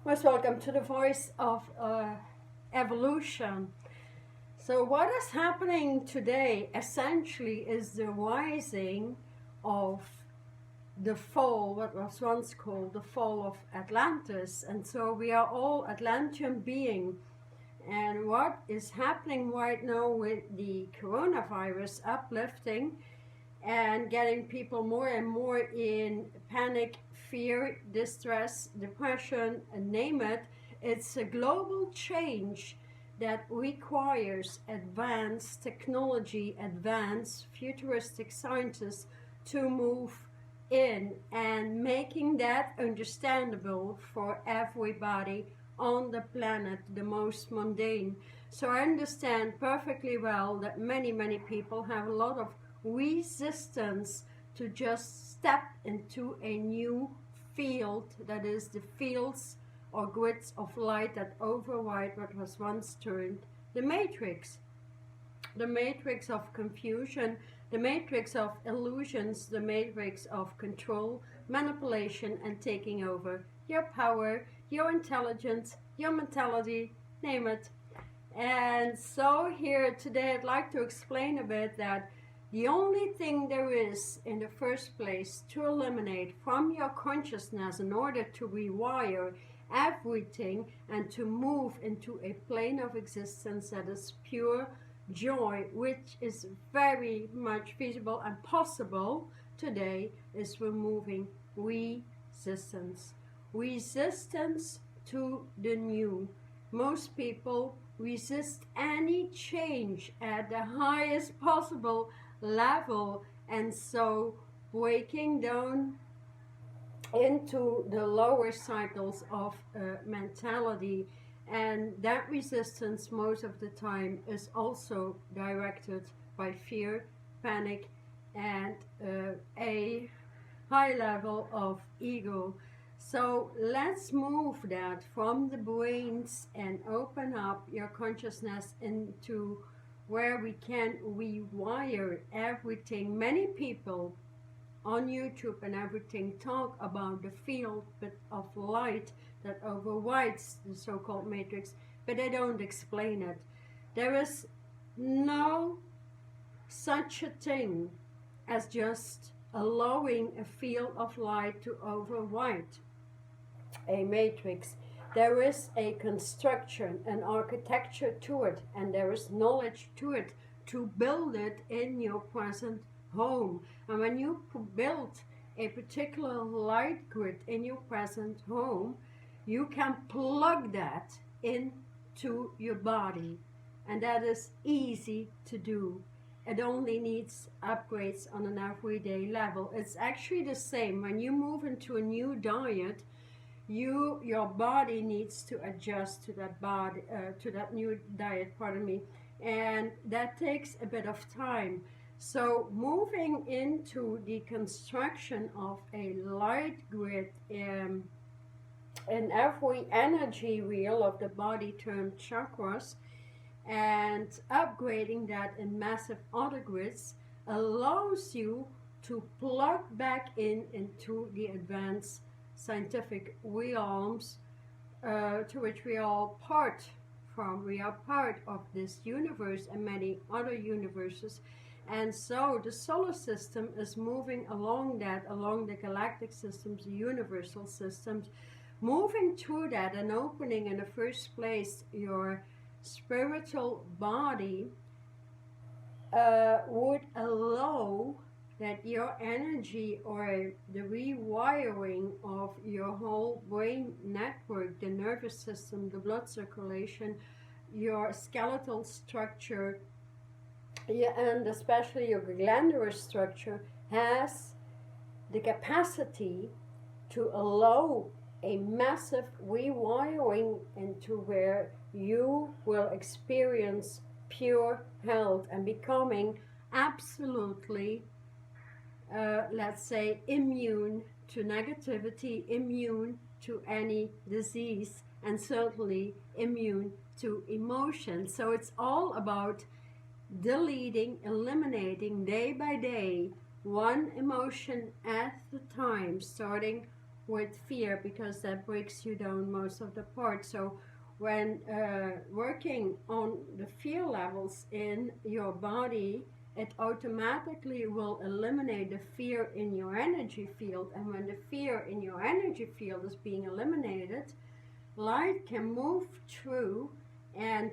Most welcome to the Voice of Evolution. So what is happening today essentially is the rising of the fall, what was once called the fall of Atlantis. And so we are all Atlantean beings. And what is happening right now with the coronavirus uplifting and getting people more and more in panic, fear, distress, depression, and name it. It's a global change that requires advanced technology, advanced futuristic scientists to move in and making that understandable for everybody on the planet, the most mundane. So I understand perfectly well that many people have a lot of resistance to just step into a new field, that is the fields or grids of light that override what was once termed the matrix of confusion, the matrix of illusions, the matrix of control, manipulation, and taking over your power, your intelligence, your mentality, name it. And so here today I'd like to explain a bit that the only thing there is in the first place to eliminate from your consciousness in order to rewire everything and to move into a plane of existence that is pure joy, which is very much feasible and possible today, is removing resistance. Resistance to the new. Most people resist any change at the highest possible level, and so breaking down into the lower cycles of mentality, and that resistance most of the time is also directed by fear, panic, and a high level of ego. So let's move that from the brains and open up your consciousness into where we can rewire everything. Many people on YouTube and everything talk about the field of light that overrides the so-called matrix, but they don't explain it. There is no such a thing as just allowing a field of light to override a matrix. There is a construction, an architecture to it, and there is knowledge to it to build it in your present home. And when you build a particular light grid in your present home, you can plug that into your body, and that is easy to do. It only needs upgrades on an everyday level. It's actually the same when you move into a new diet. Your body needs to adjust to that new diet, and that takes a bit of time. So moving into the construction of a light grid in every energy wheel of the body termed chakras, and upgrading that in massive other grids allows you to plug back into the advanced scientific realms to which we are all part from. We are part of this universe and many other universes, and so the solar system is moving along the galactic systems, the universal systems, moving through that and opening in the first place your spiritual body would allow that your energy or the rewiring of your whole brain network, the nervous system, the blood circulation, your skeletal structure, and especially your glandular structure, has the capacity to allow a massive rewiring into where you will experience pure health and becoming absolutely let's say immune to negativity, immune to any disease, and certainly immune to emotion. So it's all about deleting, eliminating day by day, one emotion at a time, starting with fear, because that breaks you down most of the part. So when working on the fear levels in your body, it automatically will eliminate the fear in your energy field. And when the fear in your energy field is being eliminated, light can move through and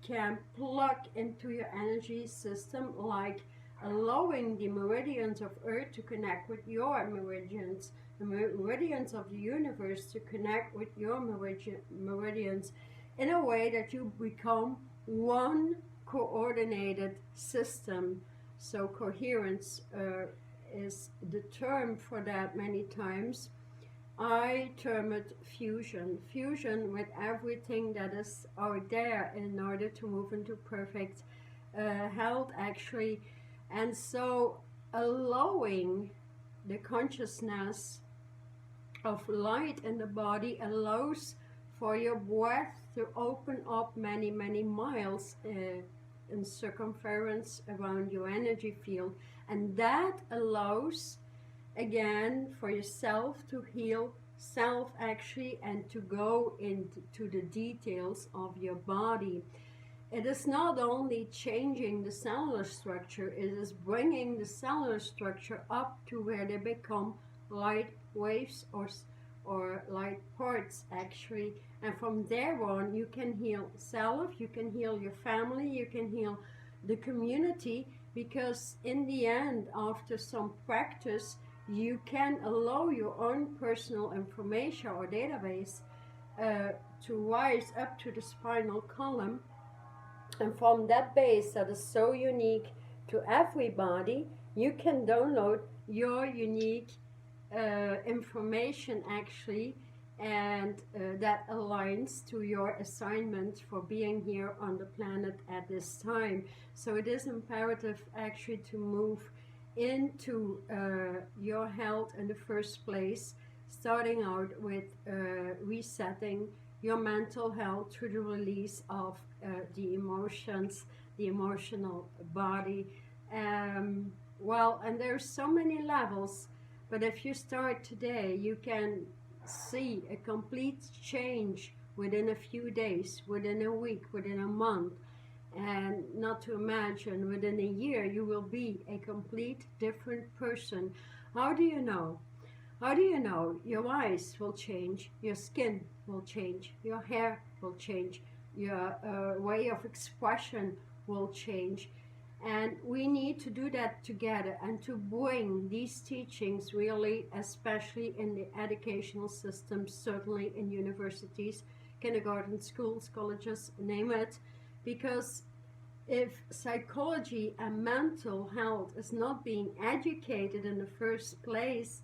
can plug into your energy system, like allowing the meridians of Earth to connect with your meridians, the meridians of the universe to connect with your meridians, in a way that you become one coordinated system. So coherence is the term for that many times. I term it fusion. Fusion with everything that is out there in order to move into perfect health, actually. And so allowing the consciousness of light in the body allows for your breath to open up many, many miles in circumference around your energy field. And that allows, again, for yourself to heal self, actually, and to go into the details of your body. It is not only changing the cellular structure, it is bringing the cellular structure up to where they become light waves or light parts, actually. And from there on, you can heal self, you can heal your family, you can heal the community, because in the end, after some practice, you can allow your own personal information or database to rise up to the spinal column. And from that base that is so unique to everybody, you can download your unique information, actually, and that aligns to your assignment for being here on the planet at this time. So it is imperative, actually, to move into your health in the first place, starting out with resetting your mental health through the release of the emotions, the emotional body. Well, and there's so many levels, but if you start today, you can see a complete change within a few days, within a week, within a month, and not to imagine within a year you will be a complete different person. How do you know? How do you know? Your eyes will change, your skin will change, your hair will change, your way of expression will change. And we need to do that together, and to bring these teachings really, especially in the educational system, certainly in universities, kindergarten, schools, colleges, name it. Because if psychology and mental health is not being educated in the first place,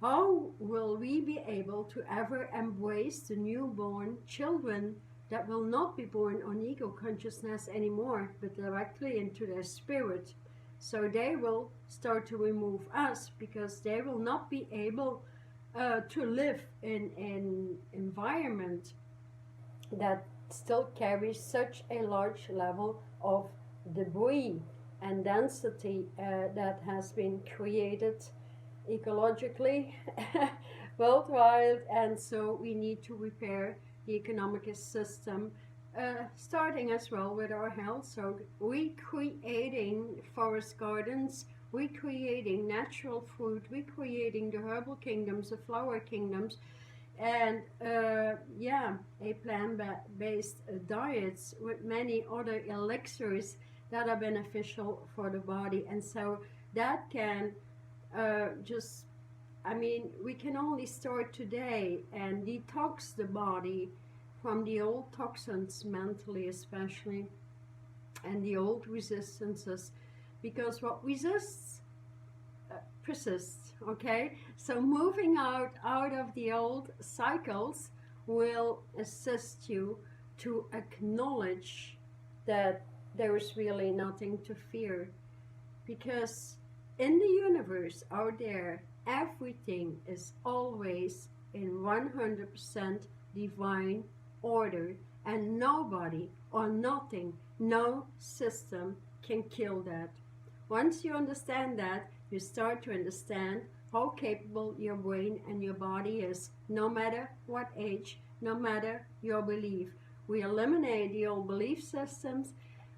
how will we be able to ever embrace the newborn children that will not be born on ego consciousness anymore, but directly into their spirit? So they will start to remove us, because they will not be able to live in an environment that still carries such a large level of debris and density that has been created ecologically worldwide. And so we need to repair the economic system, starting as well with our health. So recreating forest gardens, recreating natural food, recreating the herbal kingdoms, the flower kingdoms, and a plant-based diets with many other elixirs that are beneficial for the body. And so that can we can only start today and detox the body from the old toxins, mentally especially, and the old resistances, because what resists persists. Okay, so moving out of the old cycles will assist you to acknowledge that there is really nothing to fear, because in the universe out there, everything is always in 100% divine order, and nobody or nothing, no system can kill that. Once you understand that, you start to understand how capable your brain and your body is, no matter what age, no matter your belief. We eliminate the old belief systems,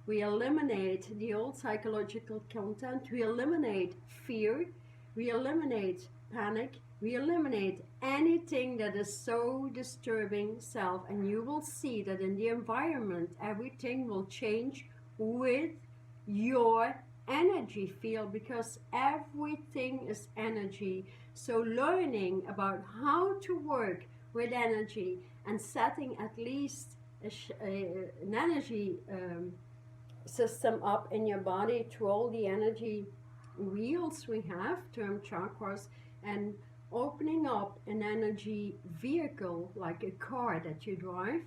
we eliminate the old psychological content, we eliminate fear, we eliminate panic, we eliminate anything that is so disturbing self, and you will see that in the environment everything will change with your energy field, because everything is energy. So learning about how to work with energy and setting at least an energy system up in your body through all the energy wheels we have termed chakras, and opening up an energy vehicle like a car that you drive,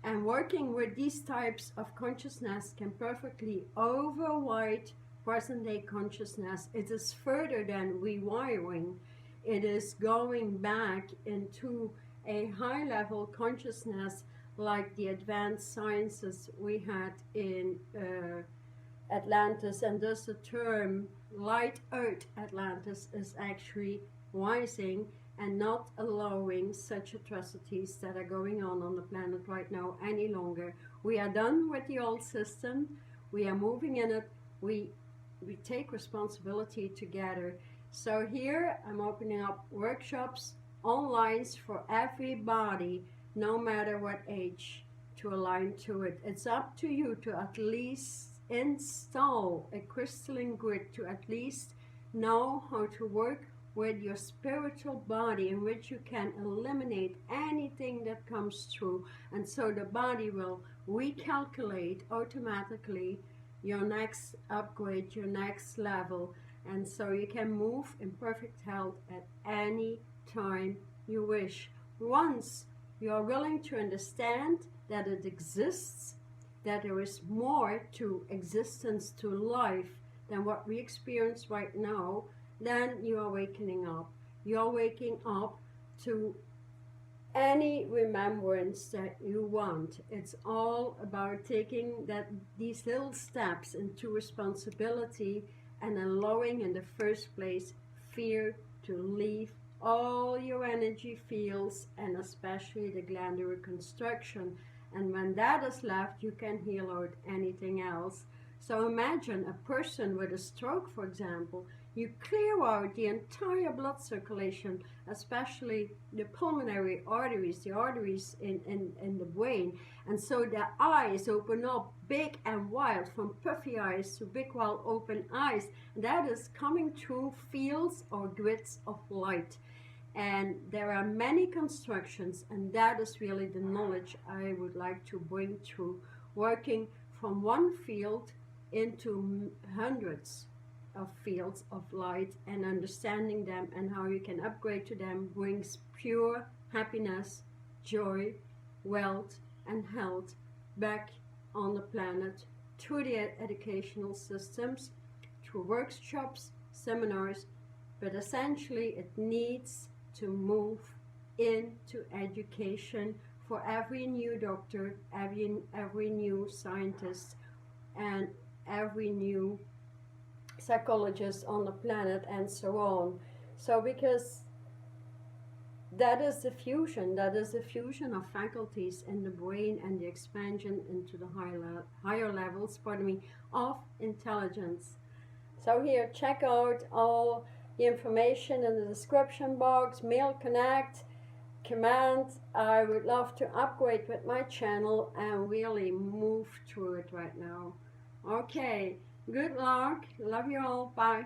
and working with these types of consciousness can perfectly override present day consciousness. It is further than rewiring. It is going back into a high level consciousness like the advanced sciences we had in Atlantis, and thus the term light earth Atlantis is actually rising and not allowing such atrocities that are going on the planet right now any longer. We are done with the old system. We are moving in it. We take responsibility together. So here I'm opening up workshops online for everybody, no matter what age, to align to it. It's up to you to at least install a crystalline grid, to at least know how to work with your spiritual body, in which you can eliminate anything that comes through, and so the body will recalculate automatically your next upgrade, your next level, and so you can move in perfect health at any time you wish. Once you are willing to understand that it exists, that there is more to existence, to life, than what we experience right now, then you are waking up. You're waking up to any remembrance that you want. It's all about taking these little steps into responsibility and allowing, in the first place, fear to leave all your energy fields, and especially the glandular construction. And when that is left, you can heal out anything else. So imagine a person with a stroke, for example. You clear out the entire blood circulation, especially the pulmonary arteries, the arteries in the brain. And so the eyes open up big and wide, from puffy eyes to big, wide open eyes. And that is coming through fields or grids of light. And there are many constructions, and that is really the knowledge I would like to bring through, working from one field into hundreds of fields of light, and understanding them and how you can upgrade to them brings pure happiness, joy, wealth, and health back on the planet through the educational systems, through workshops, seminars, but essentially it needs to move into education for every new doctor, every new scientist, and every new psychologist on the planet, and so on. So because that is the fusion of faculties in the brain, and the expansion into the higher levels, of intelligence. So here, check out all the information in the description box, mail, connect, command. I would love to upgrade with my channel and really move through it right now. Okay, good luck. Love you all. Bye.